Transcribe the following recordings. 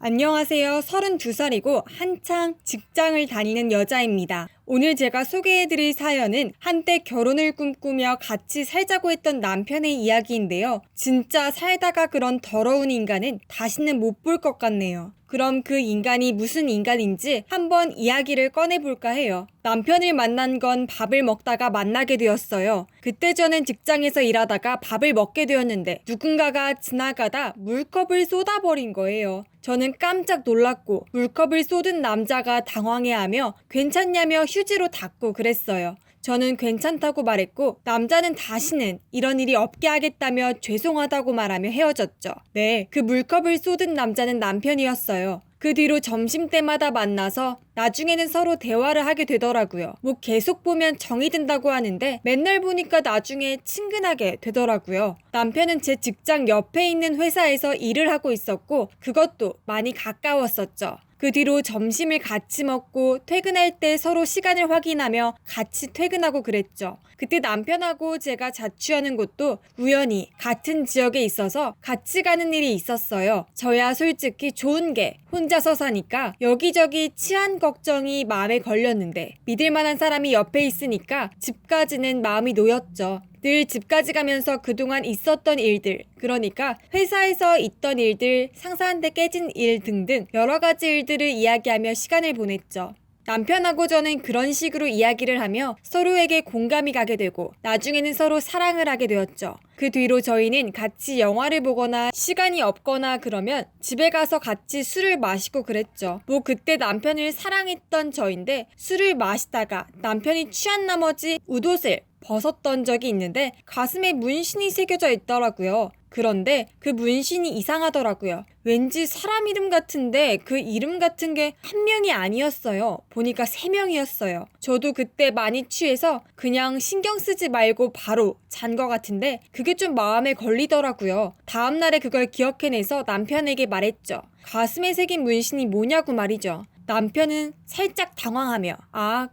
안녕하세요. 32살이고 한창 직장을 다니는 여자입니다. 오늘 제가 소개해드릴 사연은 한때 결혼을 꿈꾸며 같이 살자고 했던 남편의 이야기인데요. 진짜 살다가 그런 더러운 인간은 다시는 못 볼 것 같네요. 그럼 그 인간이 무슨 인간인지 한번 이야기를 꺼내볼까 해요. 남편을 만난 건 밥을 먹다가 만나게 되었어요. 그때 저는 직장에서 일하다가 밥을 먹게 되었는데 누군가가 지나가다 물컵을 쏟아버린 거예요. 저는 깜짝 놀랐고 물컵을 쏟은 남자가 당황해하며 괜찮냐며 휴지로 닦고 그랬어요. 저는 괜찮다고 말했고 남자는 다시는 이런 일이 없게 하겠다며 죄송하다고 말하며 헤어졌죠. 네, 그 물컵을 쏟은 남자는 남편이었어요. 그 뒤로 점심때마다 만나서 나중에는 서로 대화를 하게 되더라고요. 뭐 계속 보면 정이 든다고 하는데 맨날 보니까 나중에 친근하게 되더라고요. 남편은 제 직장 옆에 있는 회사에서 일을 하고 있었고 그것도 많이 가까웠었죠. 그 뒤로 점심을 같이 먹고 퇴근할 때 서로 시간을 확인하며 같이 퇴근하고 그랬죠. 그때 남편하고 제가 자취하는 곳도 우연히 같은 지역에 있어서 같이 가는 일이 있었어요. 저야 솔직히 좋은 게 혼자서 사니까 여기저기 치안 걱정이 마음에 걸렸는데 믿을 만한 사람이 옆에 있으니까 집까지는 마음이 놓였죠. 늘 집까지 가면서 그동안 있었던 일들, 그러니까 회사에서 있던 일들, 상사한테 깨진 일 등등 여러 가지 일들을 이야기하며 시간을 보냈죠. 남편하고 저는 그런 식으로 이야기를 하며 서로에게 공감이 가게 되고 나중에는 서로 사랑을 하게 되었죠. 그 뒤로 저희는 같이 영화를 보거나 시간이 없거나 그러면 집에 가서 같이 술을 마시고 그랬죠. 뭐 그때 남편을 사랑했던 저인데 술을 마시다가 남편이 취한 나머지 웃옷을 벗었던 적이 있는데 가슴에 문신이 새겨져 있더라고요. 그런데 그 문신이 이상하더라고요. 왠지 사람 이름 같은데 그 이름 같은 게 한 명이 아니었어요. 보니까 3명이었어요. 저도 그때 많이 취해서 그냥 신경 쓰지 말고 바로 잔 것 같은데 그게 좀 마음에 걸리더라고요. 다음날에 그걸 기억해내서 남편에게 말했죠. 가슴에 새긴 문신이 뭐냐고 말이죠. 남편은 살짝 당황하며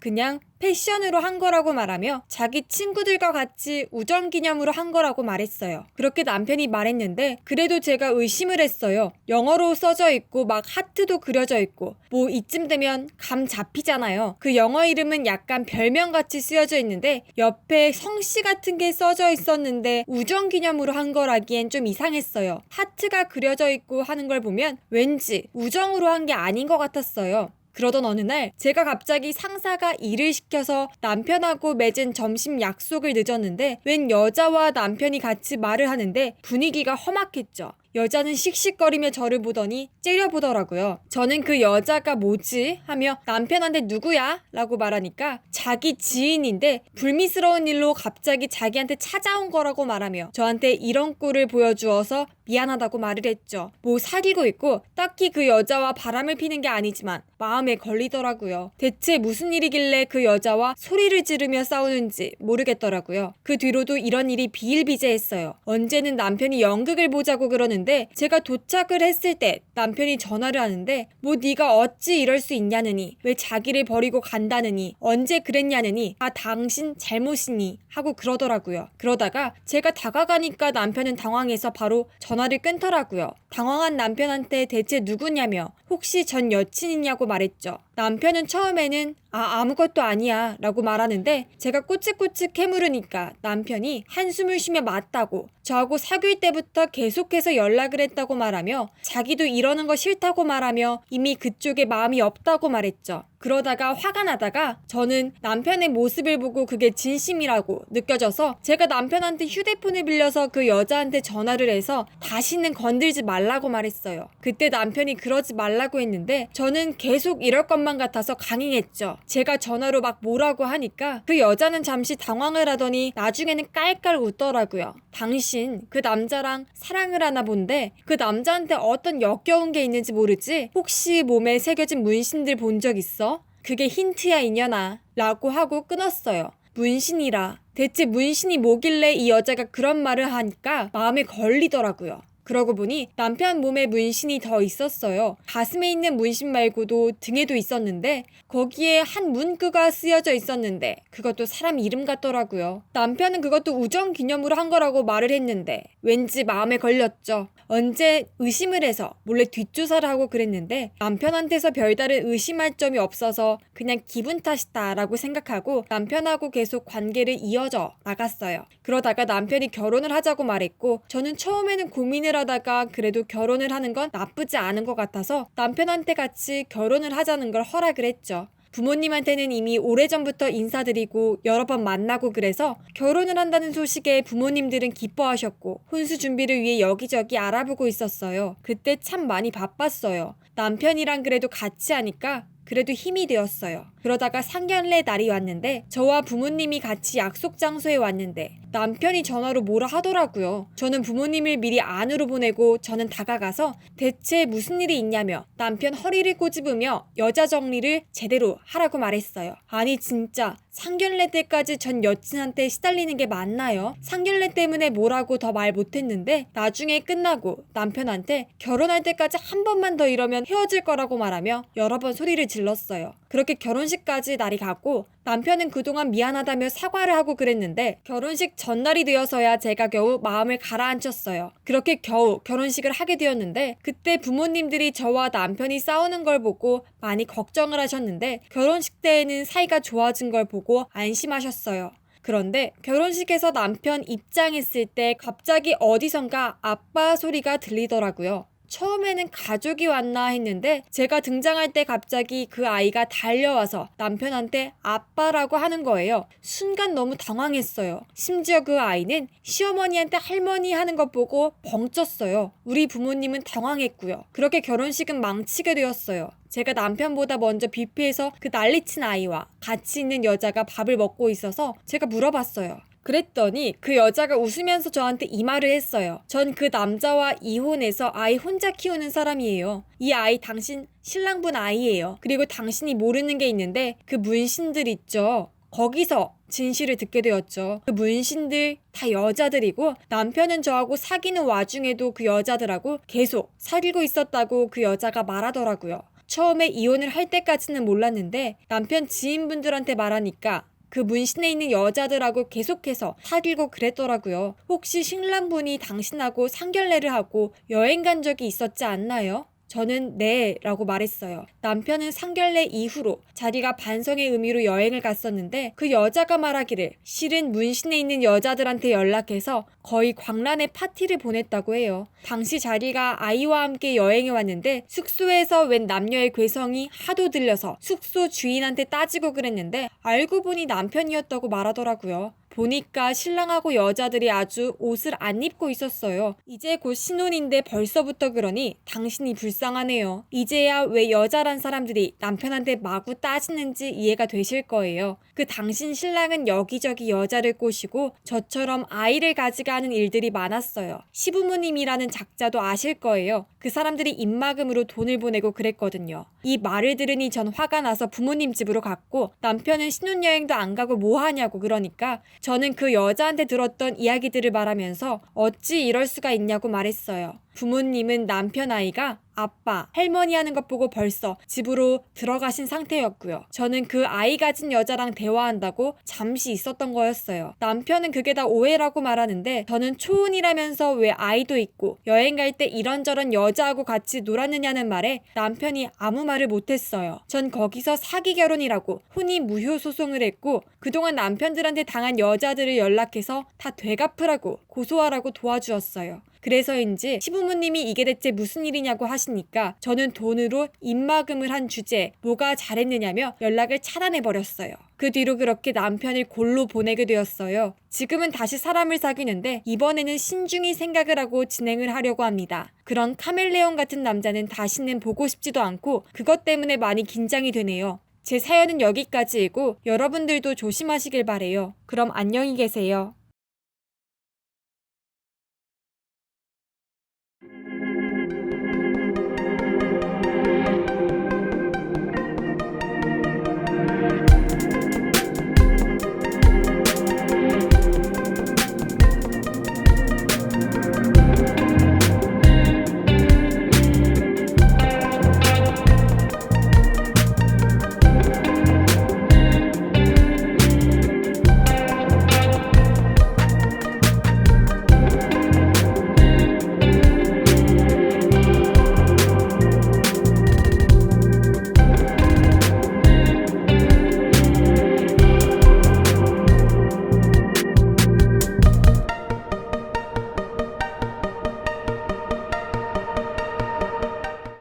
그냥 패션으로 한 거라고 말하며 자기 친구들과 같이 우정기념으로 한 거라고 말했어요. 그렇게 남편이 말했는데 그래도 제가 의심을 했어요. 영어로 써져 있고 막 하트도 그려져 있고 뭐 이쯤 되면 감 잡히잖아요. 그 영어 이름은 약간 별명같이 쓰여져 있는데 옆에 성씨 같은 게 써져 있었는데 우정기념으로 한 거라기엔 좀 이상했어요. 하트가 그려져 있고 하는 걸 보면 왠지 우정으로 한 게 아닌 것 같았어요. 그러던 어느 날 제가 갑자기 상사가 일을 시켜서 남편하고 맺은 점심 약속을 늦었는데 웬 여자와 남편이 같이 말을 하는데 분위기가 험악했죠. 여자는 씩씩거리며 저를 보더니 째려보더라고요. 저는 그 여자가 뭐지? 하며 남편한테 누구야? 라고 말하니까 자기 지인인데 불미스러운 일로 갑자기 자기한테 찾아온 거라고 말하며 저한테 이런 꼴을 보여주어서 미안하다고 말을 했죠. 뭐 사귀고 있고 딱히 그 여자와 바람을 피는 게 아니지만 마음에 걸리더라고요. 대체 무슨 일이길래 그 여자와 소리를 지르며 싸우는지 모르겠더라고요. 그 뒤로도 이런 일이 비일비재했어요. 언제는 남편이 연극을 보자고 그러는데 제가 도착을 했을 때 남편이 전화를 하는데 뭐 네가 어찌 이럴 수 있냐느니 왜 자기를 버리고 간다느니 언제 그랬냐느니 당신 잘못이니 하고 그러더라고요. 그러다가 제가 다가가니까 남편은 당황해서 바로 전화를 끊더라고요. 당황한 남편한테 대체 누구냐며 혹시 전 여친이냐고 말했죠. 남편은 처음에는 아무것도 아니야 라고 말하는데 제가 꼬치꼬치 캐물으니까 남편이 한숨을 쉬며 맞다고 저하고 사귈 때부터 계속해서 연락을 했다고 말하며 자기도 이러는 거 싫다고 말하며 이미 그쪽에 마음이 없다고 말했죠. 그러다가 화가 나다가 저는 남편의 모습을 보고 그게 진심이라고 느껴져서 제가 남편한테 휴대폰을 빌려서 그 여자한테 전화를 해서 다시는 건들지 말라고 말했어요. 그때 남편이 그러지 말라고 했는데 저는 계속 이럴 것만 같아서 강행했죠. 제가 전화로 막 뭐라고 하니까 그 여자는 잠시 당황을 하더니 나중에는 깔깔 웃더라고요. 당신 그 남자랑 사랑을 하나 본데 그 남자한테 어떤 역겨운 게 있는지 모르지? 혹시 몸에 새겨진 문신들 본 적 있어? 그게 힌트야 이년아 라고 하고 끊었어요. 문신이라. 대체 문신이 뭐길래 이 여자가 그런 말을 하니까 마음에 걸리더라고요. 그러고 보니 남편 몸에 문신이 더 있었어요. 가슴에 있는 문신 말고도 등에도 있었는데 거기에 한 문구가 쓰여져 있었는데 그것도 사람 이름 같더라고요. 남편은 그것도 우정 기념으로 한 거라고 말을 했는데 왠지 마음에 걸렸죠. 언제 의심을 해서 몰래 뒷조사를 하고 그랬는데 남편한테서 별다른 의심할 점이 없어서 그냥 기분 탓이다라고 생각하고 남편하고 계속 관계를 이어져 나갔어요. 그러다가 남편이 결혼을 하자고 말했고 저는 처음에는 고민을 하다가 그래도 결혼을 하는 건 나쁘지 않은 것 같아서 남편한테 같이 결혼을 하자는 걸 허락을 했죠. 부모님한테는 이미 오래전부터 인사드리고 여러 번 만나고 그래서 결혼을 한다는 소식에 부모님들은 기뻐하셨고 혼수 준비를 위해 여기저기 알아보고 있었어요. 그때 참 많이 바빴어요. 남편이랑 그래도 같이 하니까 그래도 힘이 되었어요. 그러다가 상견례 날이 왔는데 저와 부모님이 같이 약속 장소에 왔는데 남편이 전화로 뭐라 하더라고요. 저는 부모님을 미리 안으로 보내고 저는 다가가서 대체 무슨 일이 있냐며 남편 허리를 꼬집으며 여자 정리를 제대로 하라고 말했어요. 아니 진짜 상견례 때까지 전 여친한테 시달리는 게 맞나요? 상견례 때문에 뭐라고 더 말 못했는데 나중에 끝나고 남편한테 결혼할 때까지 한 번만 더 이러면 헤어질 거라고 말하며 여러 번 소리를 질렀어요. 그렇게 결혼식까지 날이 갔고 남편은 그동안 미안하다며 사과를 하고 그랬는데 결혼식 전날이 되어서야 제가 겨우 마음을 가라앉혔어요. 그렇게 겨우 결혼식을 하게 되었는데 그때 부모님들이 저와 남편이 싸우는 걸 보고 많이 걱정을 하셨는데 결혼식 때에는 사이가 좋아진 걸 보고 안심하셨어요. 그런데 결혼식에서 남편 입장했을 때 갑자기 어디선가 아빠 소리가 들리더라고요. 처음에는 가족이 왔나 했는데 제가 등장할 때 갑자기 그 아이가 달려와서 남편한테 아빠라고 하는 거예요. 순간 너무 당황했어요. 심지어 그 아이는 시어머니한테 할머니 하는 것 보고 벙쪘어요. 우리 부모님은 당황했고요. 그렇게 결혼식은 망치게 되었어요. 제가 남편보다 먼저 뷔페에서 그 난리친 아이와 같이 있는 여자가 밥을 먹고 있어서 제가 물어봤어요. 그랬더니 그 여자가 웃으면서 저한테 이 말을 했어요. 전 그 남자와 이혼해서 아이 혼자 키우는 사람이에요. 이 아이 당신 신랑분 아이예요. 그리고 당신이 모르는 게 있는데 그 문신들 있죠. 거기서 진실을 듣게 되었죠. 그 문신들 다 여자들이고 남편은 저하고 사귀는 와중에도 그 여자들하고 계속 사귀고 있었다고 그 여자가 말하더라고요. 처음에 이혼을 할 때까지는 몰랐는데 남편 지인분들한테 말하니까 그 문신에 있는 여자들하고 계속해서 사귀고 그랬더라고요. 혹시 신랑분이 당신하고 상견례를 하고 여행 간 적이 있었지 않나요? 저는 네 라고 말했어요. 남편은 상견례 이후로 자기가 반성의 의미로 여행을 갔었는데 그 여자가 말하기를 실은 문신에 있는 여자들한테 연락해서 거의 광란의 파티를 보냈다고 해요. 당시 자기가 아이와 함께 여행에 왔는데 숙소에서 웬 남녀의 괴성이 하도 들려서 숙소 주인한테 따지고 그랬는데 알고 보니 남편이었다고 말하더라고요. 보니까 신랑하고 여자들이 아주 옷을 안 입고 있었어요. 이제 곧 신혼인데 벌써부터 그러니 당신이 불쌍하네요. 이제야 왜 여자란 사람들이 남편한테 마구 따지는지 이해가 되실 거예요. 그 당신 신랑은 여기저기 여자를 꼬시고 저처럼 아이를 가지가 하는 일들이 많았어요. 시부모님이라는 작자도 아실 거예요. 그 사람들이 입막음으로 돈을 보내고 그랬거든요. 이 말을 들으니 전 화가 나서 부모님 집으로 갔고 남편은 신혼여행도 안 가고 뭐 하냐고 그러니까 저는 그 여자한테 들었던 이야기들을 말하면서 어찌 이럴 수가 있냐고 말했어요. 부모님은 남편 아이가 아빠, 할머니 하는 것 보고 벌써 집으로 들어가신 상태였고요. 저는 그 아이 가진 여자랑 대화한다고 잠시 있었던 거였어요. 남편은 그게 다 오해라고 말하는데 저는 초혼이라면서 왜 아이도 있고 여행 갈 때 이런저런 여자하고 같이 놀았느냐는 말에 남편이 아무 말을 못했어요. 전 거기서 사기 결혼이라고 혼인 무효 소송을 했고 그동안 남편들한테 당한 여자들을 연락해서 다 되갚으라고 고소하라고 도와주었어요. 그래서인지 시부모님이 이게 대체 무슨 일이냐고 하시니까 저는 돈으로 입막음을 한 주제에 뭐가 잘했느냐며 연락을 차단해버렸어요. 그 뒤로 그렇게 남편을 골로 보내게 되었어요. 지금은 다시 사람을 사귀는데 이번에는 신중히 생각을 하고 진행을 하려고 합니다. 그런 카멜레온 같은 남자는 다시는 보고 싶지도 않고 그것 때문에 많이 긴장이 되네요. 제 사연은 여기까지이고 여러분들도 조심하시길 바래요. 그럼 안녕히 계세요.